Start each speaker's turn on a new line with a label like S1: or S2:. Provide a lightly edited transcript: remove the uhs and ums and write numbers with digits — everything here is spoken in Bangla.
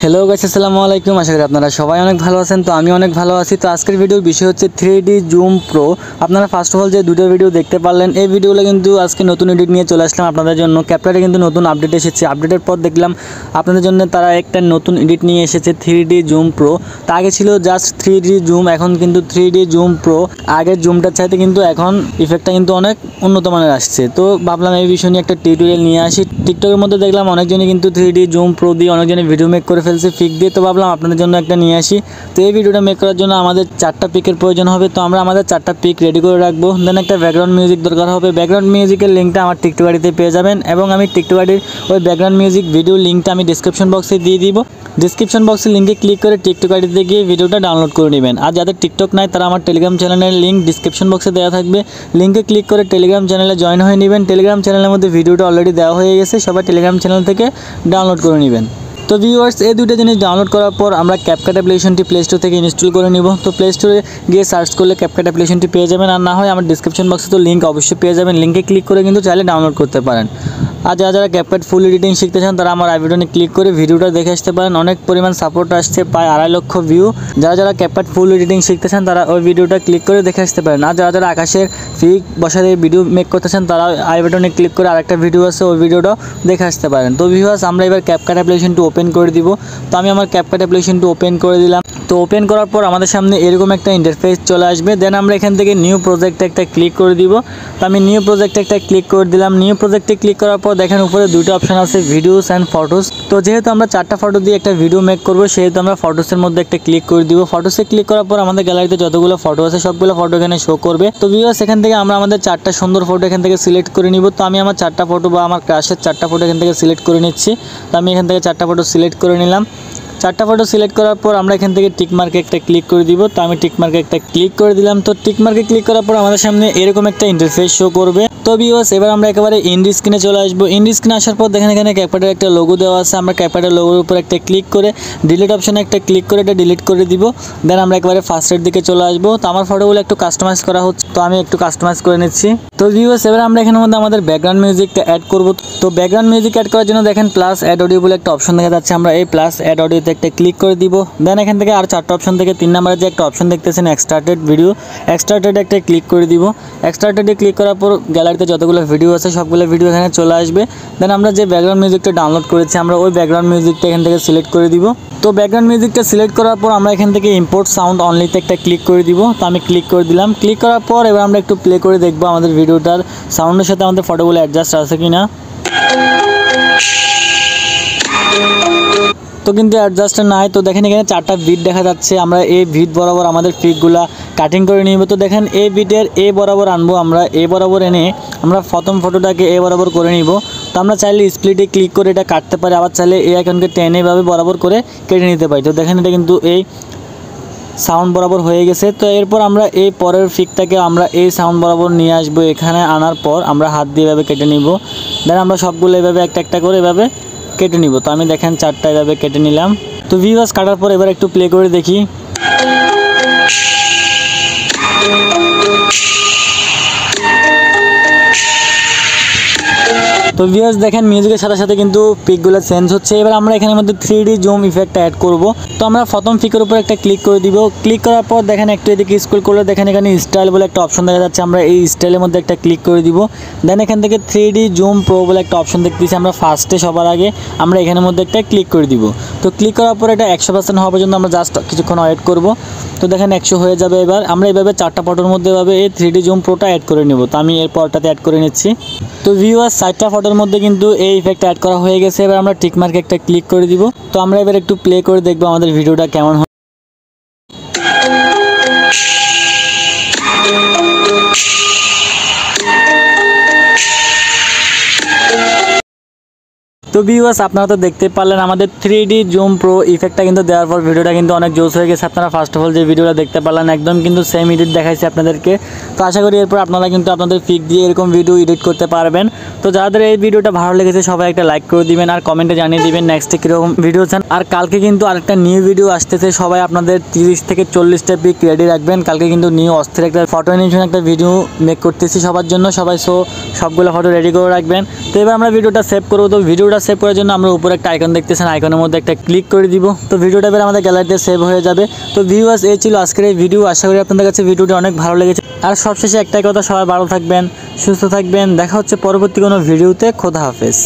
S1: হ্যালো গাইস, আসসালামু আলাইকুম। আশা করি আপনারা সবাই অনেক ভালো আছেন। তো আমি অনেক ভালো আছি। তো আজকের ভিডিওর বিষয় হচ্ছে 3D জুম প্রো। আপনারা ফার্স্ট অফ অল যে দুটো ভিডিও দেখতে পারলেন, এই ভিডিওগুলো কিন্তু আজকে নতুন এডিট নিয়ে চলে আসলাম আপনাদের জন্য। ক্যাপকাটে কিন্তু নতুন আপডেট এসেছে। আপডেটের পর দেখলাম আপনাদের জন্য তারা একটা নতুন এডিট নিয়ে এসেছে 3D জুম প্রো। তা আগে ছিল জাস্ট 3D জুম, এখন কিন্তু 3D জুম প্রো। আগের জুমটার চাইতে কিন্তু এখন ইফেক্টটা কিন্তু অনেক উন্নত মানের আসছে। তো ভাবলাম এই বিষয় নিয়ে একটা টিউটোরিয়াল নিয়ে আসি। টিকটকের মধ্যে দেখলাম অনেকজনই কিন্তু 3D জুম প্রো দিয়ে অনেকজনে ভিডিও মেক করে ফেলছে পিক দিয়ে। তো ভাবলাম আপনাদের জন্য একটা নিয়ে আসি। তো এই ভিডিওটা মেক করার জন্য আমাদের 4টা পিকের প্রয়োজন হবে। তো আমরা আমাদের 4টা পিক রেডি করে রাখবো। দেন একটা ব্যাকগ্রাউন্ড মিউজিক দরকার হবে। ব্যাকগ্রাউন্ড মিউজিকের লিঙ্কটা আমার টিকটক আইডিতে পেয়ে যাবেন, এবং আমি টিকটক আইডির ওই ব্যাকগ্রাউন্ড মিউজিক ভিডিও লিঙ্কটা আমি ডিসক্রিপশন বক্সে দিয়ে দিব। ডিসক্রিপশন বক্সের লিঙ্কে ক্লিক করে টিকটক আইডিতে গিয়ে ভিডিওটা ডাউনলোড করে নেবেন। আর যাদের টিকটক নাই তারা আমার টেলিগ্রাম চ্যানেলের লিঙ্ক ডিসক্রিপশন বক্সে দেওয়া থাকবে। লিঙ্কে ক্লিক করে টেলিগ্রাম চ্যানেলে জয়েন হয়ে নেবেন। টেলিগ্রাম চ্যানেলের মধ্যে ভিডিওটা অলরেডি দেওয়া হয়ে গেছে, সবাই টেলিগ্রাম চ্যানেল থেকে ডাউনলোড করে নেবেন। তো ভিউয়ার্স, এই দুটো জিনিস ডাউনলোড করার পর আমরা ক্যাপকাট অ্যাপ্লিকেশনটি প্লে স্টোর থেকে ইনস্টল করে নিব। তো প্লে স্টোরে গিয়ে সার্চ করলে ক্যাপকাট অ্যাপ্লিকেশনটি পেয়ে যাবেন, আর না হয় আমার ডিসক্রিপশন বক্সে তো লিঙ্ক অবশ্যই পেয়ে যাবেন। লিঙ্কে ক্লিক করে কিন্তু চাইলে ডাউনলোড করতে পারেন। আর যারা ক্যাপকাট ফুল এডিটিং শিখতে চান তারা আমার আই বাটনে ক্লিক করে ভিডিওটা দেখে আসতে পারেন। অনেক পরিমাণ সাপোর্ট আসছে, প্রায় 2.5 লক্ষ ভিউ। যারা ক্যাপকাট ফুল এডিটিং শিখতে চান তারা ওই ভিডিওটা ক্লিক করে দেখে আসতে পারেন। আর যারা আকাশের পিক বসাতে ভিডিও মেক করতে চান তারা আই বাটনে ক্লিক করে আরেকটা ভিডিও আছে, ওই ভিডিওটাও দেখে আসতে পারেন। তো ভিউয়ার্স, আমরা এবার ক্যাপকাট অ্যাপ্লিকেশনটি ওপেন করে দিব। তো আমি আমার ক্যাপকাট অ্যাপ্লিকেশনটি ওপেন করে দিলাম। তো ওপেন করার পর আমাদের সামনে এরকম একটা ইন্টারফেস চলে আসবে। দেন আমরা এখান থেকে নিউ প্রজেক্টে একটা ক্লিক করে দিব। তো আমি নিউ প্রজেক্টে একটা ক্লিক করে দিলাম। নিউ প্রজেক্টে ক্লিক করার পর দেখেন উপরে দুটো অপশন আছে, ভিডিওস অ্যান্ড ফটোস। তো যেহেতু আমরা 4টা ফটো দিয়ে একটা ভিডিও মেক করব, সেহেতু আমরা ফটোসের মধ্যে একটা ক্লিক করে দিব। ফটোসে ক্লিক করার পর আমাদের গ্যালারিতে যতগুলো ফটো আছে সবগুলো ফটো এখানে শো করবে। তো ভিউয়ার্স, এখান থেকে আমরা আমাদের 4টা সুন্দর ফটো এখান থেকে সিলেক্ট করে নিব। তো আমি আমার 4টা ফটো বা আমার ক্রাশের 4টা ফটো এখান থেকে সিলেক্ট করে নিচ্ছি। তো আমি এখান থেকে 4টা ফটো সিলেক্ট করে নিলাম। 4টা ফটো সিলেক্ট করার পর আমরা এখান থেকে টিক মার্কে একটা ক্লিক করে দিব। তো আমি টিক মার্কে একটা ক্লিক করে দিলাম। তো টিক মার্কে ক্লিক করার পর আমাদের সামনে এরকম একটা ইন্টারফেস শো করবে। তো ভিউয়ার্স, এবার আমরা একেবারে ইন্ড স্ক্রিনে চলে আসবো। ইন্ড স্ক্রিনে আসার পর দেখেন এখানে ক্যাপকাটের একটা লোগো দেওয়া আছে। আমরা ক্যাপকাটের লোগোর উপর একটা ক্লিক করে ডিলিট অপশনে একটা ক্লিক করে এটা ডিলিট করে দিব। দেন আমরা একেবারে ফার্স্টের দিকে চলে আসবো। তো আমার ফটোগুলো একটু কাস্টমাইজ করা হচ্ছে, তো আমি একটু কাস্টমাইজ করে নিচ্ছি। তো ভিউয়ার্স, এবার আমরা এখানের মধ্যে আমাদের ব্যাকগ্রাউন্ড মিউজিকটা অ্যাড করব। তো ব্যাকগ্রাউন্ড মিউজিক অ্যাড করার জন্য দেখেন প্লাস অ্যাড অডিও বলে একটা অপশন দেখা যাচ্ছে। আমরা এই প্লাস অ্যাড অডিওতে একটা ক্লিক করে দিব। দেন এখান থেকে আর 4টা অপশন থেকে 3 নম্বরে যে একটা অপশন দেখতেছেন এক্সট্রাক্টেড ভিডিও, এক্সট্রাক্টেড একটা ক্লিক করে দিব। এক্সট্রাক্টেডে ক্লিক করার পর গ্যালারিতে যতগুলো ভিডিও আছে সবগুলো ভিডিও এখানে চলে আসবে। দেন আমরা যে ব্যাকগ্রাউন্ড মিউজিকটা ডাউনলোড করেছি আমরা ওই ব্যাকগ্রাউন্ড মিউজিকটা এখান থেকে সিলেক্ট করে দিব। তো ব্যাকগ্রাউন্ড মিউজিকটা সিলেক্ট করার পর আমরা এখান থেকে ইম্পোর্ট সাউন্ড অনলিতে একটা ক্লিক করে দিব। তো আমি ক্লিক করে দিলাম। ক্লিক করার পর এবার আমরা একটু প্লে করে দেখবো আমাদের ভিডিওটার সাউন্ডের সাথে আমাদের ফটোগুলো অ্যাডজাস্ট আছে কিনা। তো কিন্তু অ্যাডজাস্ট নাই। তো দেখেন এখানে 4টা বিট দেখা যাচ্ছে। আমরা এই বিট বরাবর আমাদের পিকগুলা কাটিং করে নিব। তো দেখেন এই বিটের এ বরাবর আনবো, আমরা এ বরাবর এনে আমরা প্রথম ফটোটাকে এ বরাবর করে নিব। তো আমরা চাইলে স্প্লিটে ক্লিক করে এটা কাটতে পারি, আবার চাইলে এই আইকনকে টেনে এভাবে বরাবর করে কেটে নিতে পারি। তো দেখেন এটা কিন্তু এই সাউন্ড বরাবর হয়ে গেছে। তো এরপর আমরা এই পরের পিকটাকে আমরা এই সাউন্ড বরাবর নিয়ে আসবো। এখানে আনার পর আমরা হাত দিয়ে এভাবে কেটে নিব। দেন আমরা সবগুলো এভাবে একটা একটা করে এভাবে কেটে নিব। তো আমি দেখেন 4টা এভাবে কেটে নিলাম। তো ভিউয়ার্স, কাটার পর এবার একটু প্লে করে দেখি। তো ভিউয়ার্স, দেখেন মিউজিকের সাথে সাথে কিন্তু পিকগুলো চেঞ্জ হচ্ছে। এবার আমরা এখানের মধ্যে 3D জুম ইফেক্টটা অ্যাড করব। তো আমরা প্রথম পিকের উপর একটা ক্লিক করে দিব। ক্লিক করার পর দেখেন একটু এদিকে স্ক্রল করলে দেখেন এখানে স্টাইল বলে একটা অপশন দেখা যাচ্ছে। আমরা এই স্টাইলের মধ্যে একটা ক্লিক করে দিব। দেন এখান থেকে 3D জুম প্রো বলে একটা অপশন দেখতেছি। আমরা ফার্স্টে সবার আগে আমরা এখানের মধ্যে একটা ক্লিক করে দিব। তো ক্লিক করার পর এটা 100% হওয়া পর্যন্ত আমরা জাস্ট কিছুক্ষণ ওয়েট করব। তো দেখেন 100 হয়ে যাবে। এবার আমরা এইভাবে 4টা ফটোর মধ্যে এভাবে এই 3D জুম প্রোটা অ্যাড করে নেব। তো আমি এর পরটাতে অ্যাড করে নিচ্ছি। তো ভিউয়ার্স, 4টা ফটোর মধ্যে কিন্তু এই ইফেক্ট অ্যাড করা হয়ে গেছে। এবার আমরা টিক মার্কে একটা ক্লিক করে দিব। তো আমরা এবার একটু প্লে করে দেখবো আমাদের ভিডিওটা কেমন হয়। তো ভিউয়ার্স, আপনারা তো দেখতে পারলেন আমাদের 3D জুম প্রো ইফেক্টটা কিন্তু দেওয়ার পর ভিডিওটা কিন্তু অনেক জোস হয়ে গেছে। আপনারা ফার্স্ট অফ অল যে ভিডিওটা দেখতে পারলেন একদম কিন্তু সেম এডিট দেখাইছে আপনাদেরকে। তো আশা করি এরপর আপনারা কিন্তু আপনাদের পিক দিয়ে এরকম ভিডিও এডিট করতে পারবেন। তো যাদের এই ভিডিওটা ভালো লেগেছে সবাই একটা লাইক করে দিবেন, আর কমেন্টে জানিয়ে দিবেন নেক্সটে কীরকম ভিডিও চান। আর কালকে কিন্তু আরেকটা নিউ ভিডিও আসতেছে, সবাই আপনাদের 30 থেকে 40টা পিক রেডি রাখবেন। কালকে কিন্তু নিউ অস্থির একটা ফটো অ্যানিমেশন একটা ভিডিও মেক করতেছি সবার জন্য। সবাই সবগুলো ফটো রেডি করে রাখবেন। তো এবার আমরা ভিডিওটা সেভ করবো। তো ভিডিওটা সেভ করার জন্য আমরা উপরে একটা আইকন দেখতেছেন, আইকনের মধ্যে একটা ক্লিক করে দিব। তো ভিডিওটা এবার আমাদের গ্যালারিতে সেভ হয়ে যাবে। তো ভিউয়ার্স, এই ছিল আজকের এই ভিডিও। আশা করি আপনাদের কাছে ভিডিওটি অনেক ভালো লেগেছে। আর সবশেষে একটাই কথা, সবাই ভালো থাকবেন, সুস্থ থাকবেন। দেখা হচ্ছে পরবর্তী কোনো ভিডিওতে। খোদা হাফেজ।